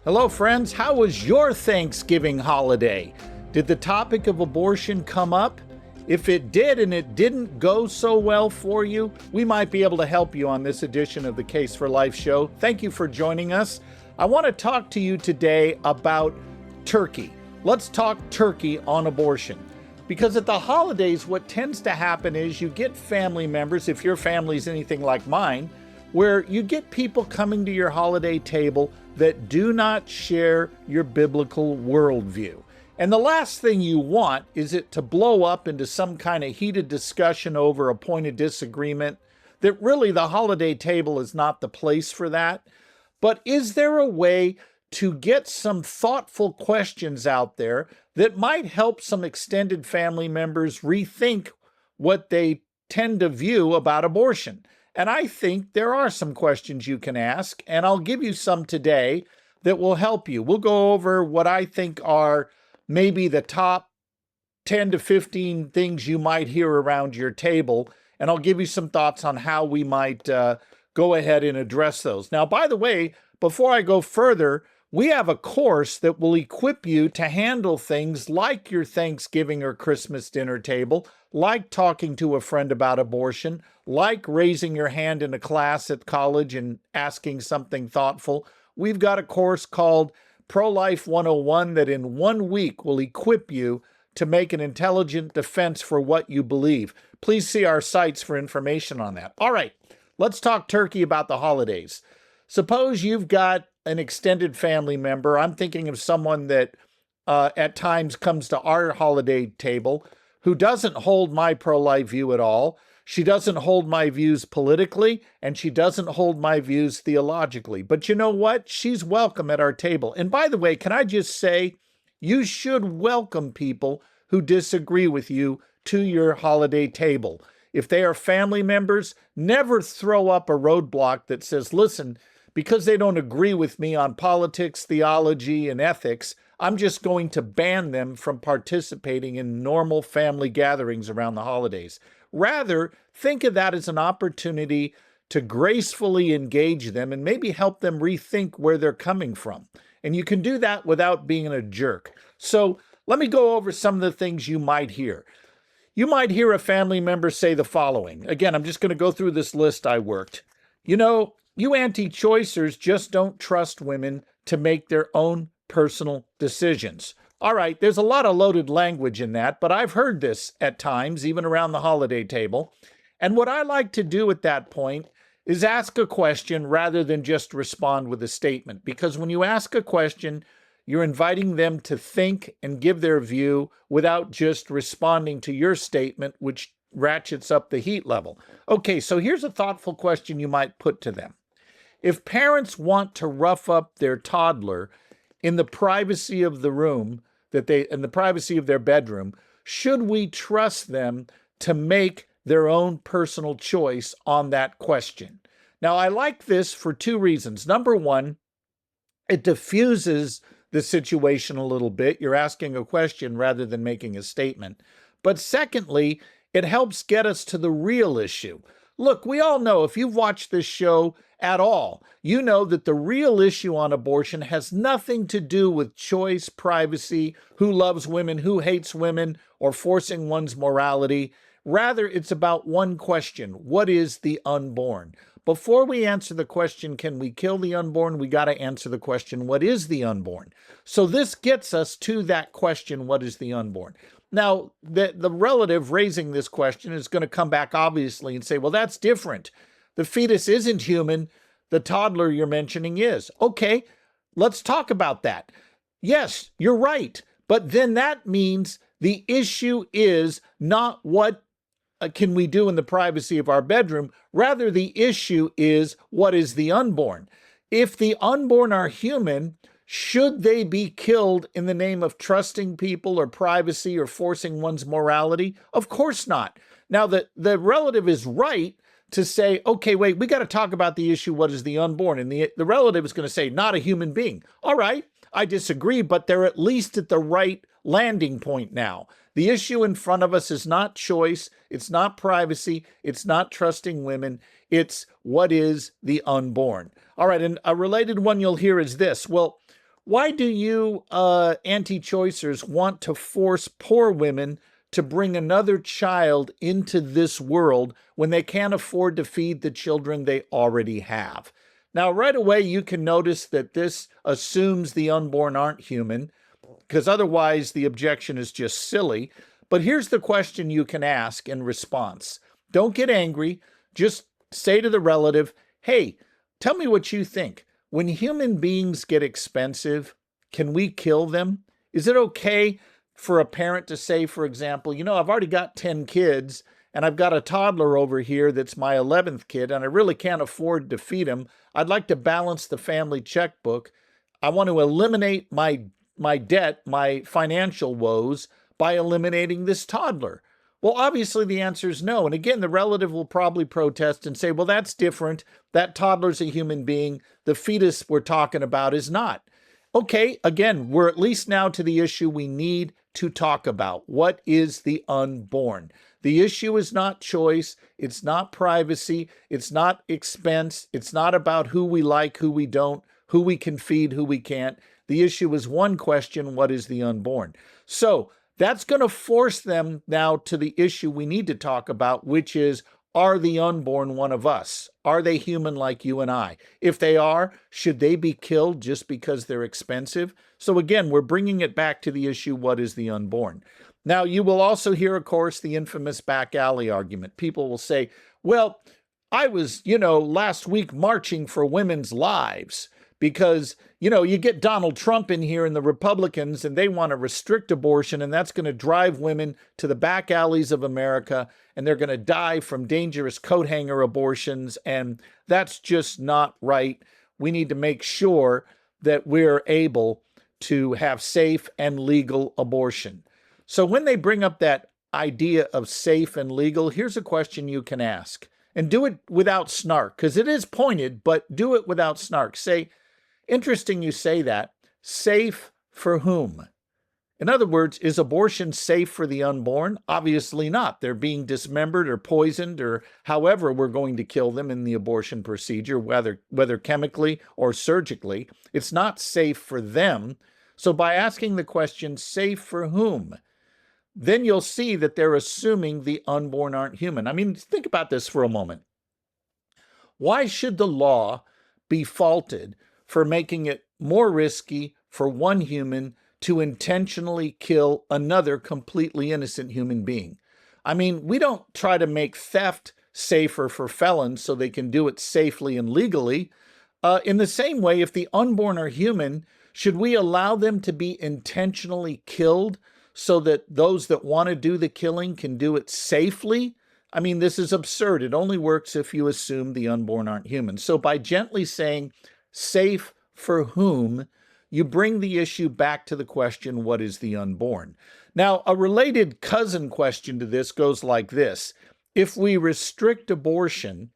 Hello, friends. How was your Thanksgiving holiday? Did the topic of abortion come up? If it did and it didn't go so well for you, we might be able to help you on this edition of the Case for Life show. Thank you for joining us. I want to talk to you today about turkey. Let's talk turkey on abortion. Because at the holidays, what tends to happen is you get family members, if your family's anything like mine, where you get people coming to your holiday table that do not share your biblical worldview. And the last thing you want is it to blow up into some kind of heated discussion over a point of disagreement, that really the holiday table is not the place for that. But is there a way to get some thoughtful questions out there that might help some extended family members rethink what they tend to view about abortion? And I think there are some questions you can ask, and I'll give you some today that will help you. We'll go over what I think are maybe the top 10 to 15 things you might hear around your table, and I'll give you some thoughts on how we might go ahead and address those. Now, by the way, before I go further, we have a course that will equip you to handle things like your Thanksgiving or Christmas dinner table, like talking to a friend about abortion, like raising your hand in a class at college and asking something thoughtful. We've got a course called Pro-Life 101 that in 1 week will equip you to make an intelligent defense for what you believe. Please see our sites for information on that. All right, let's talk turkey about the holidays. Suppose you've got an extended family member. I'm thinking of someone that at times comes to our holiday table who doesn't hold my pro-life view at all. She doesn't hold my views politically, and she doesn't hold my views theologically. But you know what? She's welcome at our table. And by the way, can I just say, you should welcome people who disagree with you to your holiday table. If they are family members, never throw up a roadblock that says, listen, because they don't agree with me on politics, theology, and ethics, I'm just going to ban them from participating in normal family gatherings around the holidays. Rather, think of that as an opportunity to gracefully engage them and maybe help them rethink where they're coming from. And you can do that without being a jerk. So let me go over some of the things you might hear. You might hear a family member say the following. Again, I'm just going to go through this list I worked. You know, you anti-choicers just don't trust women to make their own personal decisions. All right, there's a lot of loaded language in that, but I've heard this at times, even around the holiday table. And what I like to do at that point is ask a question rather than just respond with a statement. Because when you ask a question, you're inviting them to think and give their view without just responding to your statement, which ratchets up the heat level. Okay, so here's a thoughtful question you might put to them. If parents want to rough up their toddler in the privacy of the room, in the privacy of their bedroom, should we trust them to make their own personal choice on that question? Now, I like this for two reasons. Number one, it diffuses the situation a little bit. You're asking a question rather than making a statement. But secondly, it helps get us to the real issue. Look, we all know, if you've watched this show at all, you know that the real issue on abortion has nothing to do with choice, privacy, who loves women, who hates women, or forcing one's morality. Rather, it's about one question: what is the unborn? Before we answer the question, can we kill the unborn, we got to answer the question, what is the unborn? So this gets us to that question, what is the unborn? Now, the relative raising this question is going to come back obviously and say, well, that's different. The fetus isn't human. The toddler you're mentioning is. Okay, let's talk about that. Yes, you're right. But then that means the issue is not what can we do in the privacy of our bedroom. Rather, the issue is, what is the unborn? If the unborn are human, should they be killed in the name of trusting people or privacy or forcing one's morality? Of course not. Now, the relative is right to say, okay, wait, we got to talk about the issue, what is the unborn? And the relative is going to say, not a human being. All right, I disagree, but they're at least at the right landing point now. The issue in front of us is not choice, it's not privacy, it's not trusting women, it's what is the unborn. All right, and a related one you'll hear is this. Well, Why do you anti-choicers want to force poor women to bring another child into this world when they can't afford to feed the children they already have? Now, right away, you can notice that this assumes the unborn aren't human, because otherwise the objection is just silly. But here's the question you can ask in response. Don't get angry. Just say to the relative, hey, tell me what you think. When human beings get expensive, can we kill them? Is it okay for a parent to say, for example, I've already got 10 kids and I've got a toddler over here that's my 11th kid and I really can't afford to feed him. I'd like to balance the family checkbook. I want to eliminate my debt, my financial woes by eliminating this toddler. Well, obviously the answer is no. And again, the relative will probably protest and say, well, that's different. That toddler's a human being. The fetus we're talking about is not. Okay, again, we're at least now to the issue we need to talk about. What is the unborn? The issue is not choice. It's not privacy. It's not expense. It's not about who we like, who we don't, who we can feed, who we can't. The issue is one question: what is the unborn? So that's going to force them now to the issue we need to talk about, which is, are the unborn one of us? Are they human like you and I? If they are, should they be killed just because they're expensive? So again, we're bringing it back to the issue, what is the unborn? Now, you will also hear, of course, the infamous back alley argument. People will say, well, I was, last week marching for women's lives. Because, you get Donald Trump in here and the Republicans, and they want to restrict abortion, and that's going to drive women to the back alleys of America, and they're going to die from dangerous coat hanger abortions, and that's just not right. We need to make sure that we're able to have safe and legal abortion. So when they bring up that idea of safe and legal, here's a question you can ask. And do it without snark, because it is pointed, but do it without snark. Say, interesting you say that. Safe for whom? In other words, is abortion safe for the unborn? Obviously not. They're being dismembered or poisoned or however we're going to kill them in the abortion procedure, whether chemically or surgically. It's not safe for them. So by asking the question, safe for whom? Then you'll see that they're assuming the unborn aren't human. I mean, think about this for a moment. Why should the law be faulted for making it more risky for one human to intentionally kill another completely innocent human being? I mean, we don't try to make theft safer for felons so they can do it safely and legally. In the same way, if the unborn are human, should we allow them to be intentionally killed so that those that want to do the killing can do it safely? I mean, this is absurd. It only works if you assume the unborn aren't human. So by gently saying safe for whom, you bring the issue back to the question, what is the unborn? Now, a related cousin question to this goes like this. If we restrict abortion,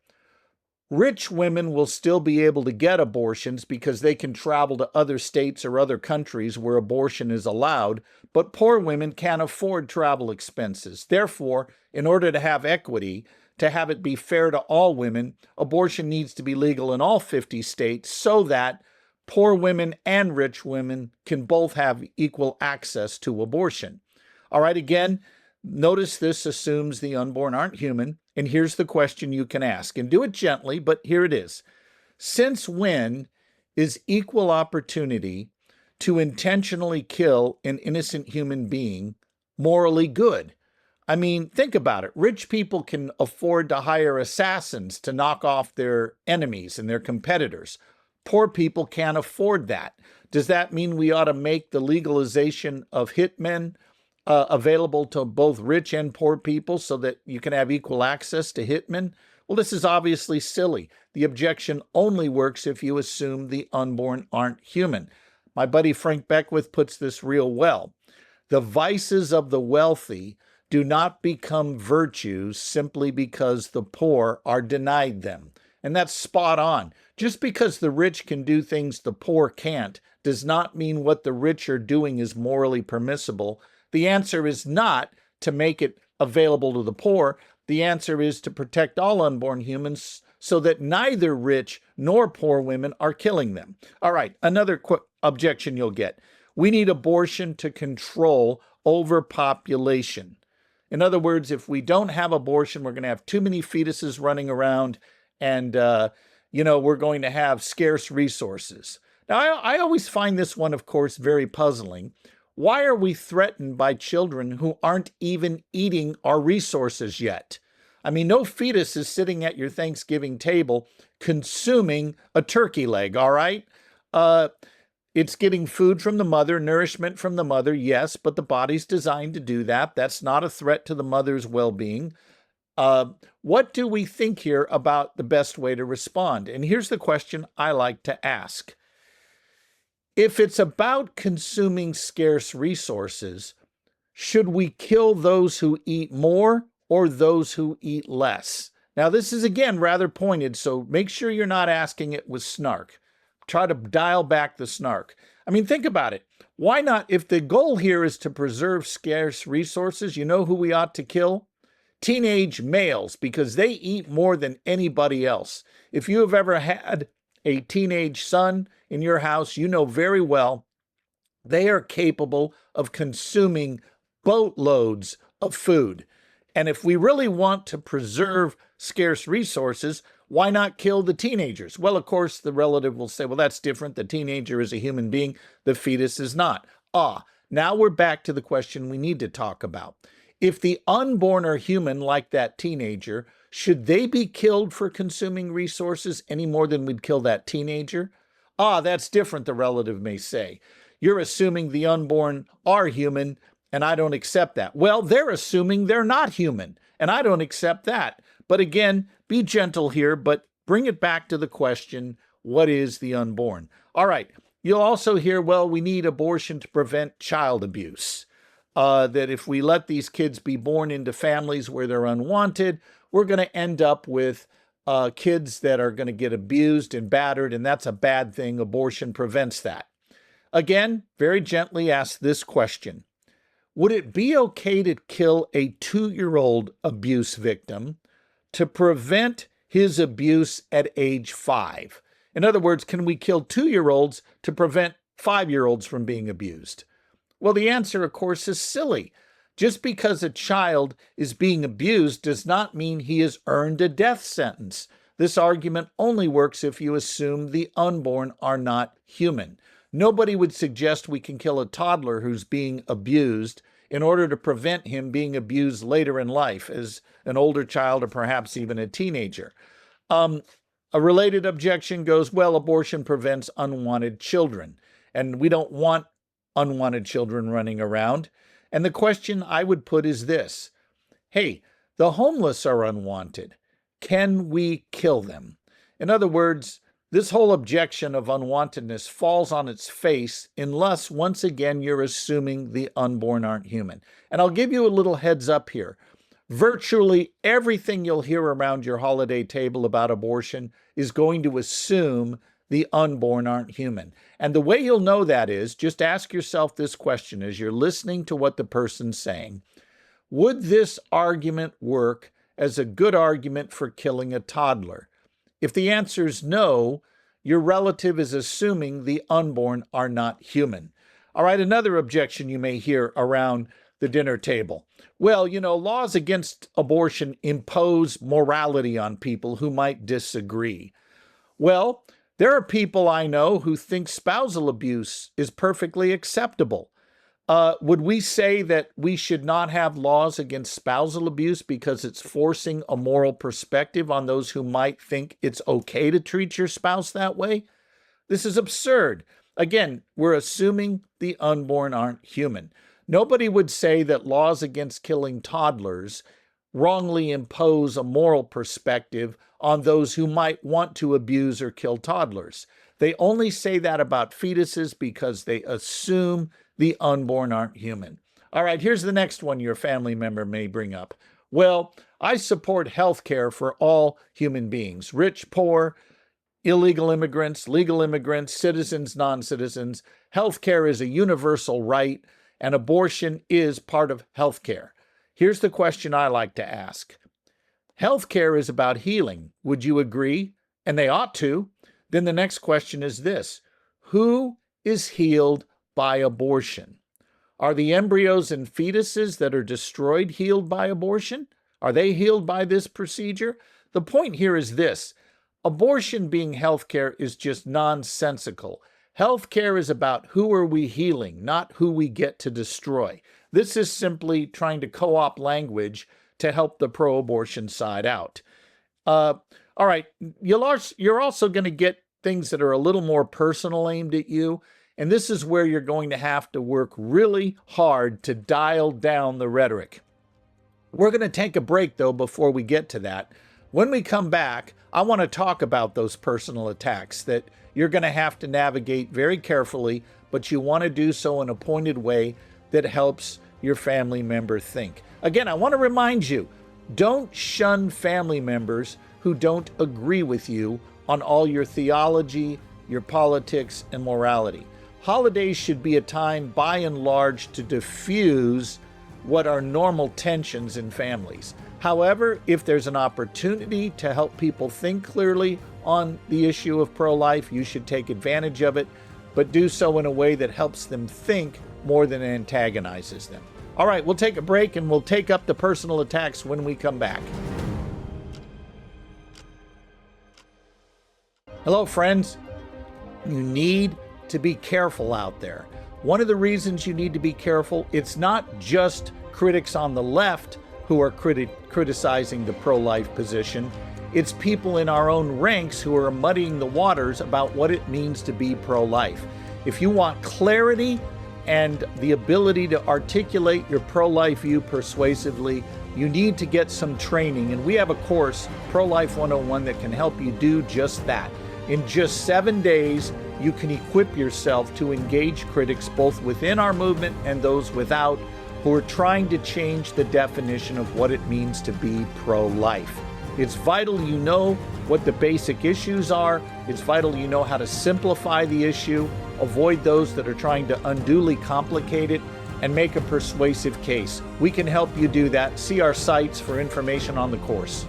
rich women will still be able to get abortions because they can travel to other states or other countries where abortion is allowed, but poor women can't afford travel expenses. Therefore, in order to have equity, to have it be fair to all women, abortion needs to be legal in all 50 states so that poor women and rich women can both have equal access to abortion. All right, again, notice this assumes the unborn aren't human. And here's the question you can ask, and do it gently, but here it is. Since when is equal opportunity to intentionally kill an innocent human being morally good? I mean, think about it. Rich people can afford to hire assassins to knock off their enemies and their competitors. Poor people can't afford that. Does that mean we ought to make the legalization of hitmen available to both rich and poor people so that you can have equal access to hitmen? Well, this is obviously silly. The objection only works if you assume the unborn aren't human. My buddy Frank Beckwith puts this real well. The vices of the wealthy do not become virtues simply because the poor are denied them. And that's spot on. Just because the rich can do things the poor can't does not mean what the rich are doing is morally permissible. The answer is not to make it available to the poor. The answer is to protect all unborn humans so that neither rich nor poor women are killing them. All right, another objection you'll get. We need abortion to control overpopulation. In other words, if we don't have abortion, we're going to have too many fetuses running around, and we're going to have scarce resources. Now, I always find this one, of course, very puzzling. Why are we threatened by children who aren't even eating our resources yet? I mean, no fetus is sitting at your Thanksgiving table consuming a turkey leg, all right? It's getting food from the mother, nourishment from the mother, yes, but the body's designed to do that. That's not a threat to the mother's well-being. What do we think here about the best way to respond? And here's the question I like to ask. If it's about consuming scarce resources, should we kill those who eat more or those who eat less? Now, this is, again, rather pointed, so make sure you're not asking it with snark. Try to dial back the snark. I mean, think about it. Why not? If the goal here is to preserve scarce resources, you know who we ought to kill? Teenage males, because they eat more than anybody else. If you have ever had a teenage son in your house, you know very well they are capable of consuming boatloads of food. And if we really want to preserve scarce resources, why not kill the teenagers? Well, of course, the relative will say, well, that's different. The teenager is a human being. The fetus is not. Now we're back to the question we need to talk about. If the unborn are human like that teenager, should they be killed for consuming resources any more than we'd kill that teenager? That's different, the relative may say. You're assuming the unborn are human, and I don't accept that. Well, they're assuming they're not human, and I don't accept that. But again, be gentle here, but bring it back to the question, what is the unborn? All right, you'll also hear, well, we need abortion to prevent child abuse. That if we let these kids be born into families where they're unwanted, we're going to end up with kids that are going to get abused and battered, and that's a bad thing. Abortion prevents that. Again, very gently ask this question. Would it be okay to kill a 2-year-old abuse victim to prevent his abuse at age 5? In other words, can we kill 2-year-olds to prevent 5-year-olds from being abused? Well, the answer, of course, is silly. Just because a child is being abused does not mean he has earned a death sentence. This argument only works if you assume the unborn are not human. Nobody would suggest we can kill a toddler who's being abused in order to prevent him being abused later in life as an older child or perhaps even a teenager. A related objection goes, well, abortion prevents unwanted children, and we don't want unwanted children running around. And the question I would put is this. Hey, the homeless are unwanted. Can we kill them? In other words, this whole objection of unwantedness falls on its face unless, once again, you're assuming the unborn aren't human. And I'll give you a little heads up here. Virtually everything you'll hear around your holiday table about abortion is going to assume the unborn aren't human. And the way you'll know that is, just ask yourself this question as you're listening to what the person's saying. Would this argument work as a good argument for killing a toddler? If the answer is no, your relative is assuming the unborn are not human. All right, another objection you may hear around the dinner table. Well, laws against abortion impose morality on people who might disagree. Well, there are people I know who think spousal abuse is perfectly acceptable. Would we say that we should not have laws against spousal abuse because it's forcing a moral perspective on those who might think it's okay to treat your spouse that way? This is absurd. Again, we're assuming the unborn aren't human. Nobody would say that laws against killing toddlers wrongly impose a moral perspective on those who might want to abuse or kill toddlers. They only say that about fetuses because they assume the unborn aren't human. All right, here's the next one your family member may bring up. Well, I support health care for all human beings, rich, poor, illegal immigrants, legal immigrants, citizens, non-citizens. Health care is a universal right, and abortion is part of health care. Here's the question I like to ask. Healthcare is about healing. Would you agree? And they ought to. Then the next question is this: who is healed by abortion? Are the embryos and fetuses that are destroyed healed by abortion? Are they healed by this procedure? The point here is this: abortion being healthcare is just nonsensical. Healthcare is about who are we healing, not who we get to destroy. This is simply trying to co-opt language to help the pro-abortion side out. All right, you're also going to get things that are a little more personal aimed at you, and this is where you're going to have to work really hard to dial down the rhetoric. We're going to take a break, though, before we get to that. When we come back, I want to talk about those personal attacks that you're going to have to navigate very carefully, but you want to do so in a pointed way that helps your family member think. Again, I want to remind you, don't shun family members who don't agree with you on all your theology, your politics, and morality. Holidays should be a time, by and large, to diffuse what are normal tensions in families. However, if there's an opportunity to help people think clearly on the issue of pro-life, you should take advantage of it, but do so in a way that helps them think more than antagonizes them. All right, we'll take a break and we'll take up the personal attacks when we come back. Hello, friends. You need to be careful out there. One of the reasons you need to be careful, it's not just critics on the left who are criticizing the pro-life position. It's people in our own ranks who are muddying the waters about what it means to be pro-life. If you want clarity and the ability to articulate your pro-life view persuasively, you need to get some training. And we have a course, Pro-Life 101, that can help you do just that. In just 7 days, you can equip yourself to engage critics both within our movement and those without, who are trying to change the definition of what it means to be pro-life. It's vital you know what the basic issues are. It's vital you know how to simplify the issue, avoid those that are trying to unduly complicate it, and make a persuasive case. We can help you do that. See our sites for information on the course.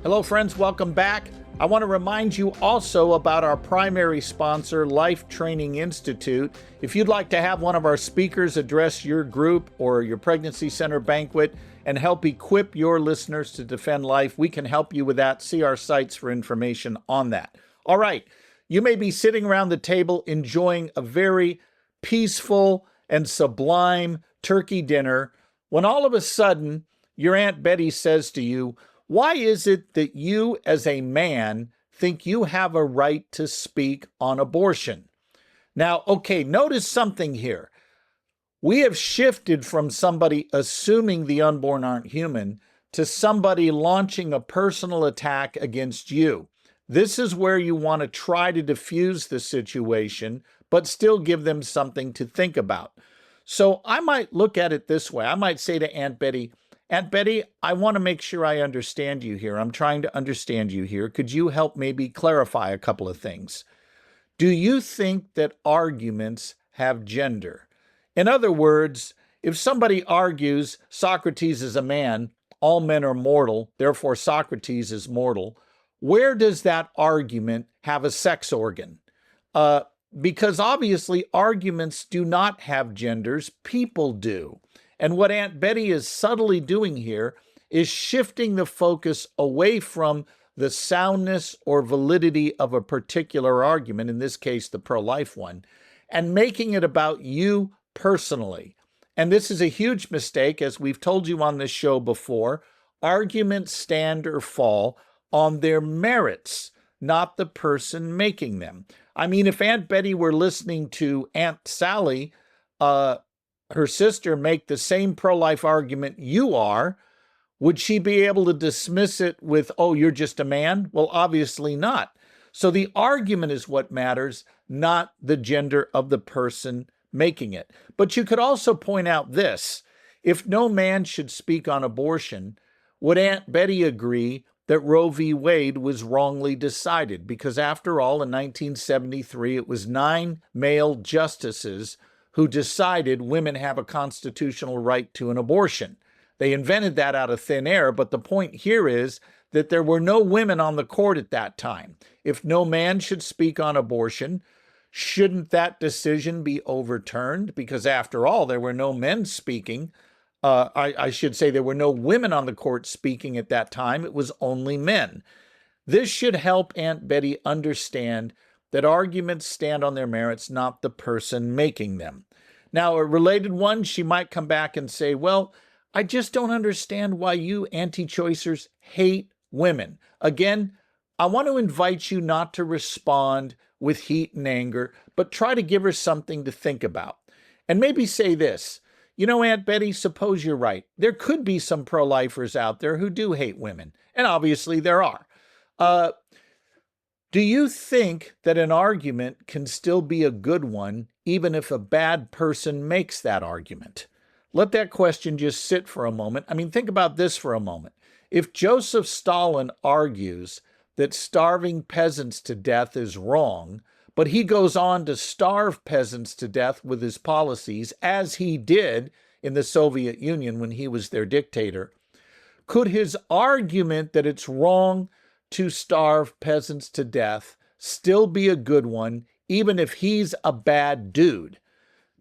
Hello, friends. Welcome back. I want to remind you also about our primary sponsor, Life Training Institute. If you'd like to have one of our speakers address your group or your pregnancy center banquet and help equip your listeners to defend life, we can help you with that. See our sites for information on that. All right, you may be sitting around the table enjoying a very peaceful and sublime turkey dinner when all of a sudden your Aunt Betty says to you, "Why is it that you as a man think you have a right to speak on abortion?" Now, okay, notice something here. We have shifted from somebody assuming the unborn aren't human to somebody launching a personal attack against you. This is where you want to try to diffuse the situation, but still give them something to think about. So I might look at it this way. I might say to Aunt Betty, "Aunt Betty, I want to make sure I understand you here. I'm trying to understand you here. Could you help maybe clarify a couple of things? Do you think that arguments have gender? In other words, if somebody argues Socrates is a man, all men are mortal, therefore Socrates is mortal, where does that argument have a sex organ? Because obviously arguments do not have genders, people do. And what Aunt Betty is subtly doing here is shifting the focus away from the soundness or validity of a particular argument, in this case, the pro-life one, and making it about you personally. And this is a huge mistake, as we've told you on this show before. Arguments stand or fall on their merits, not the person making them. I mean, if Aunt Betty were listening to Aunt Sally, her sister, make the same pro-life argument you are, would she be able to dismiss it with, "Oh, you're just a man"? Well, obviously not. So the argument is what matters, not the gender of the person making it. But you could also point out this: if no man should speak on abortion, would Aunt Betty agree that Roe v. Wade was wrongly decided? Because after all, in 1973, it was 9 male justices who decided women have a constitutional right to an abortion. They invented that out of thin air, but the point here is that there were no women on the court at that time. If no man should speak on abortion, shouldn't that decision be overturned? Because after all, there were no men speaking. I should say there were no women on the court speaking at that time. It was only men. This should help Aunt Betty understand that arguments stand on their merits, not the person making them. Now, a related one, she might come back and say, well, I just don't understand why you anti-choicers hate women. Again, I want to invite you not to respond with heat and anger, but try to give her something to think about. And maybe say this, you know, Aunt Betty, suppose you're right. There could be some pro-lifers out there who do hate women, and obviously there are. Do you think that an argument can still be a good one, even if a bad person makes that argument? Let that question just sit for a moment. I mean, think about this for a moment. If Joseph Stalin argues that starving peasants to death is wrong, but he goes on to starve peasants to death with his policies, as he did in the Soviet Union when he was their dictator, could his argument that it's wrong to starve peasants to death still be a good one, even if he's a bad dude?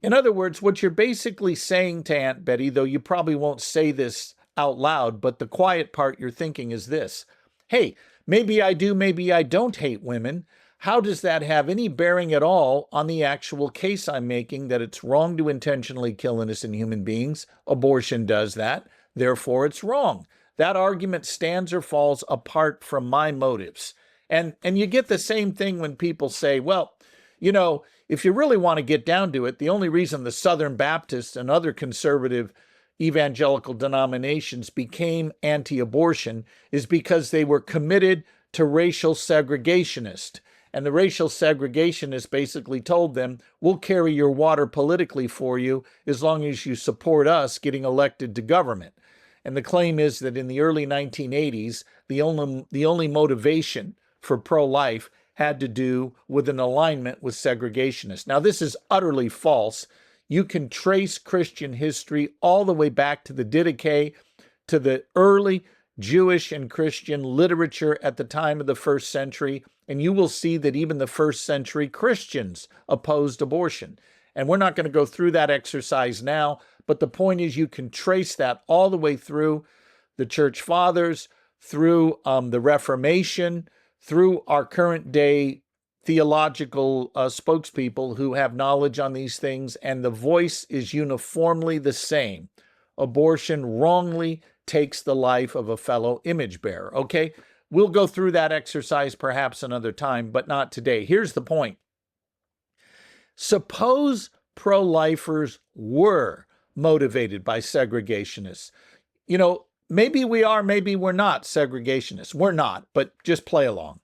In other words, what you're basically saying to Aunt Betty, though you probably won't say this out loud, but the quiet part you're thinking is this. Hey, maybe I do, maybe I don't hate women. How does that have any bearing at all on the actual case I'm making that it's wrong to intentionally kill innocent human beings? Abortion does that. Therefore, it's wrong. That argument stands or falls apart from my motives. And you get the same thing when people say, well, you know, if you really want to get down to it, the only reason the Southern Baptists and other conservative evangelical denominations became anti-abortion is because they were committed to racial segregationists. And the racial segregationists basically told them, we'll carry your water politically for you as long as you support us getting elected to government. And the claim is that in the early 1980s, the only motivation for pro-life had to do with an alignment with segregationists. Now, this is utterly false. You can trace Christian history all the way back to the Didache, to the early Jewish and Christian literature at the time of the first century, and you will see that even the first century Christians opposed abortion. And we're not going to go through that exercise now, but the point is you can trace that all the way through the Church Fathers, through the Reformation, through our current day theological spokespeople who have knowledge on these things, and the voice is uniformly the same. Abortion wrongly takes the life of a fellow image bearer, okay? We'll go through that exercise perhaps another time, but not today. Here's the point. Suppose pro-lifers were motivated by segregationists. You know, maybe we are, maybe we're not segregationists. We're not, but just play along.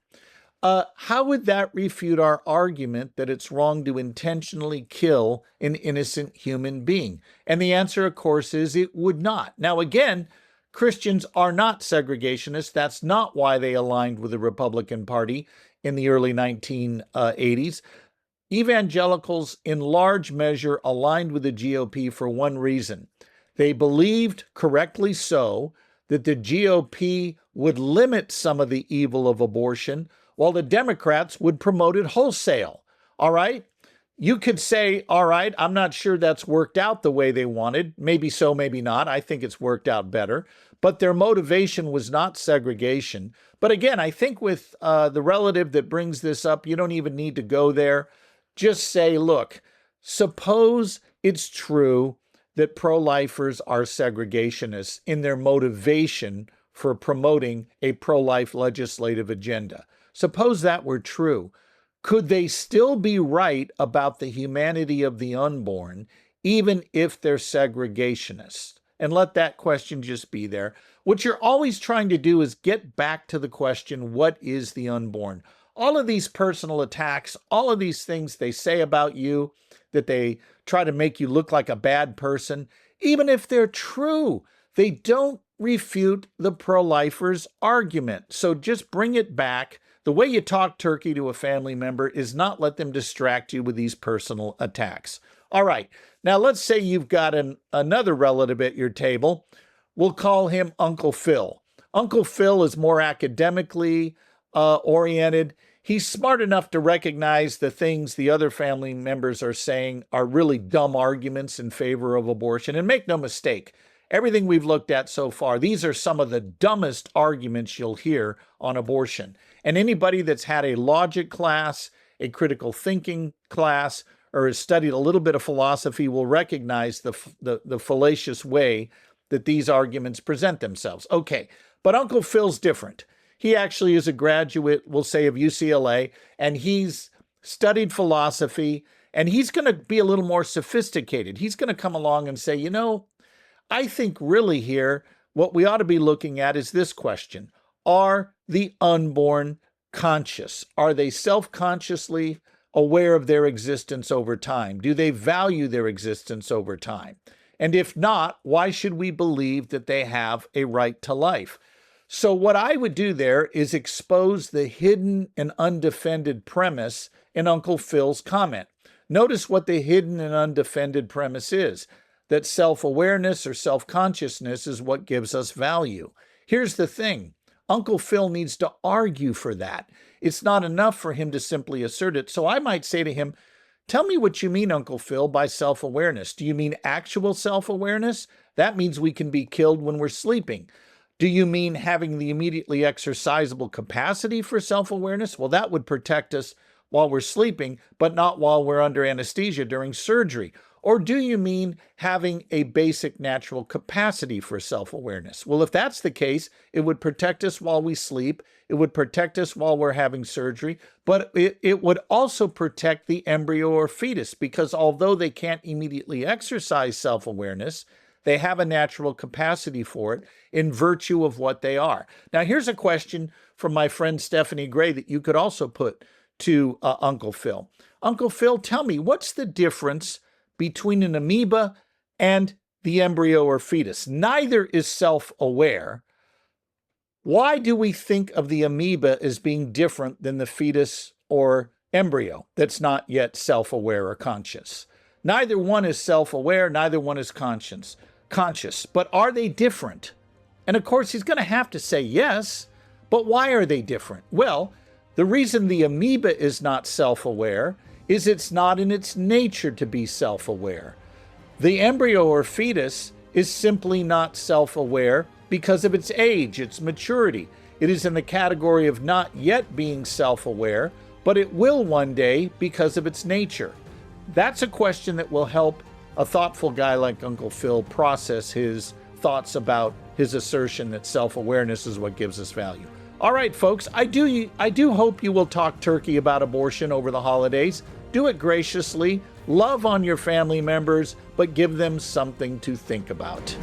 How would that refute our argument that it's wrong to intentionally kill an innocent human being? And the answer, of course, is it would not. Now, again, Christians are not segregationists. That's not why they aligned with the Republican Party in the early 1980s. Evangelicals, in large measure, aligned with the GOP for one reason. They believed, correctly so, that the GOP would limit some of the evil of abortion, while the Democrats would promote it wholesale. All right? You could say, all right, I'm not sure that's worked out the way they wanted. Maybe so, maybe not. I think it's worked out better. But their motivation was not segregation. But again, I think with the relative that brings this up, you don't even need to go there. Just say, look, suppose it's true that pro-lifers are segregationists in their motivation for promoting a pro-life legislative agenda. Suppose that were true. Could they still be right about the humanity of the unborn, even if they're segregationists? And let that question just be there. What you're always trying to do is get back to the question, what is the unborn? All of these personal attacks, all of these things they say about you, that they try to make you look like a bad person, even if they're true, they don't refute the pro-lifers' argument. So just bring it back. The way you talk turkey to a family member is not let them distract you with these personal attacks. All right, now let's say you've got another relative at your table we'll call him Uncle Phil. Uncle Phil is more academically oriented. He's smart enough to recognize the things the other family members are saying are really dumb arguments in favor of abortion. And make no mistake, everything we've looked at so far, these are some of the dumbest arguments you'll hear on abortion. And anybody that's had a logic class, a critical thinking class, or has studied a little bit of philosophy will recognize the fallacious way that these arguments present themselves. Okay, but Uncle Phil's different. He actually is a graduate, we'll say, of UCLA, and he's studied philosophy, and he's going to be a little more sophisticated. He's going to come along and say, I think really here, what we ought to be looking at is this question. Are the unborn conscious? Are they self-consciously aware of their existence over time? Do they value their existence over time? And if not, why should we believe that they have a right to life? So what I would do there is expose the hidden and undefended premise in Uncle Phil's comment. Notice what the hidden and undefended premise is, that self-awareness or self-consciousness is what gives us value. Here's the thing. Uncle Phil needs to argue for that. It's not enough for him to simply assert it. So I might say to him, tell me what you mean, Uncle Phil, by self-awareness. Do you mean actual self-awareness? That means we can be killed when we're sleeping. Do you mean having the immediately exercisable capacity for self-awareness? Well, that would protect us while we're sleeping, but not while we're under anesthesia during surgery. Or do you mean having a basic natural capacity for self-awareness? Well, if that's the case, it would protect us while we sleep. It would protect us while we're having surgery, but it would also protect the embryo or fetus, because although they can't immediately exercise self-awareness, they have a natural capacity for it in virtue of what they are. Now, here's a question from my friend Stephanie Gray that you could also put to Uncle Phil. Uncle Phil, tell me, what's the difference between an amoeba and the embryo or fetus? Neither is self-aware. Why do we think of the amoeba as being different than the fetus or embryo that's not yet self-aware or conscious? Neither one is self-aware, neither one is conscious. But are they different? And of course, he's going to have to say yes, but why are they different? Well, the reason the amoeba is not self-aware is it's not in its nature to be self-aware. The embryo or fetus is simply not self-aware because of its age, its maturity. It is in the category of not yet being self-aware, but it will one day because of its nature. That's a question that will help a thoughtful guy like Uncle Phil process his thoughts about his assertion that self-awareness is what gives us value. All right, folks, I do hope you will talk turkey about abortion over the holidays. Do it graciously, love on your family members, but give them something to think about.